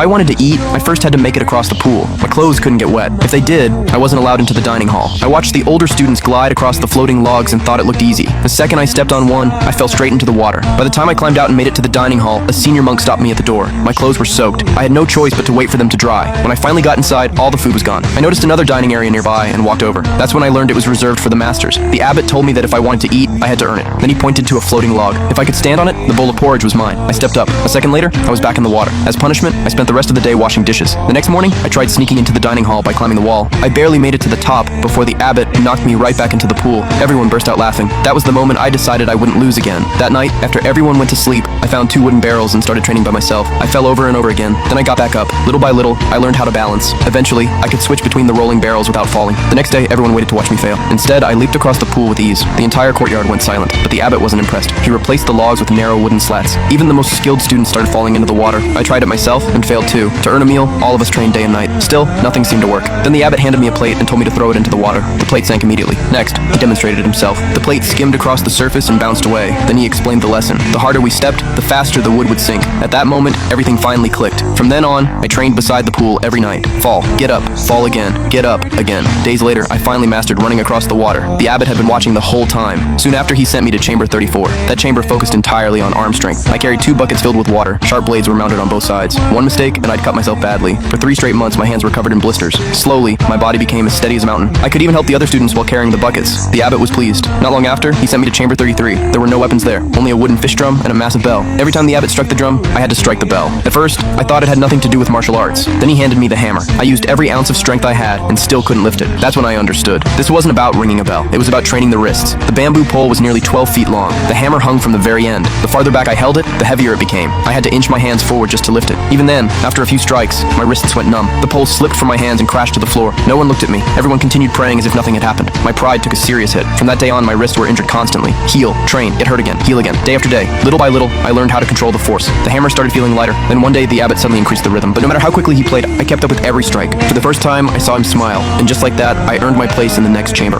I wanted to eat, I first had to make it across the pool. My clothes couldn't get wet. If they did, I wasn't allowed into the dining hall. I watched the older students glide across the floating logs and thought it looked easy. The second I stepped on one, I fell straight into the water. By the time I climbed out and made it to the dining hall, a senior monk stopped me at the door. My clothes were soaked. I had no choice but to wait for them to dry. When I finally got inside, all the food was gone. I noticed another dining area nearby and walked over. That's when I learned it was reserved for the masters. The abbot told me that if I wanted to eat, I had to earn it. Then he pointed to a floating log. If I could stand on it, the bowl of porridge was mine. I stepped up. A second later, I was back in the water. As punishment, I spent the rest of the day washing dishes. The next morning, I tried sneaking into the dining hall by climbing the wall. I barely made it to the top before the abbot knocked me right back into the pool. Everyone burst out laughing. That was the moment I decided I wouldn't lose again. That night, after everyone went to sleep, I found 2 wooden barrels and started training by myself. I fell over and over again. Then I got back up. Little by little, I learned how to balance. Eventually, I could switch between the rolling barrels without falling. The next day, everyone waited to watch me fail. Instead, I leaped across the pool with ease. The entire courtyard went silent, but the abbot wasn't impressed. He replaced the logs with narrow wooden slats. Even the most skilled students started falling into the water. I tried it myself and failed too. To earn a meal, all of us trained day and night. Still, nothing seemed to work. Then the abbot handed me a plate and told me to throw it into the water. The plate sank immediately. Next, he demonstrated it himself. The plate skimmed across the surface and bounced away. Then he explained the lesson. The harder we stepped, the faster the wood would sink. At that moment, everything finally clicked. From then on, I trained beside the pool every night. Fall, get up, fall again, get up again. Days later, I finally mastered running across the water. The abbot had been watching the whole time. Soon after, he sent me to chamber 34. That chamber focused entirely on arm strength. I carried 2 buckets filled with water. Sharp blades were mounted on both sides. One mistake, and I'd cut myself badly. For 3 straight months, my hands were covered in blisters. Slowly, my body became as steady as a mountain. I could even help the other students while carrying the buckets. The abbot was pleased. Not long after, he sent me to chamber 33. There were no weapons there, only a wooden fish drum and a massive bell. Every time the abbot struck the drum, I had to strike the bell. At first, I thought it had nothing to do with martial arts. Then he handed me the hammer. I used every ounce of strength I had and still couldn't lift it. That's when I understood. This wasn't about ringing a bell. It was about training the wrists. The bamboo pole was nearly 12 feet long. The hammer hung from the very end. The farther back I held it, the heavier it became. I had to inch my hands forward just to lift it. Even then, after a few strikes, my wrists went numb. The pole slipped from my hands and crashed to the floor. No one looked at me. Everyone continued praying as if nothing had happened. My pride took a serious hit. From that day on, my wrists were injured constantly. Heal, train, get hurt again, heal again. Day after day, little by little, I learned how to control the force. The hammer started feeling lighter. Then one day, the abbot suddenly increased the rhythm. But no matter how quickly he played, I kept up with every strike. For the first time, I saw him smile. And just like that, I earned my place in the next chamber.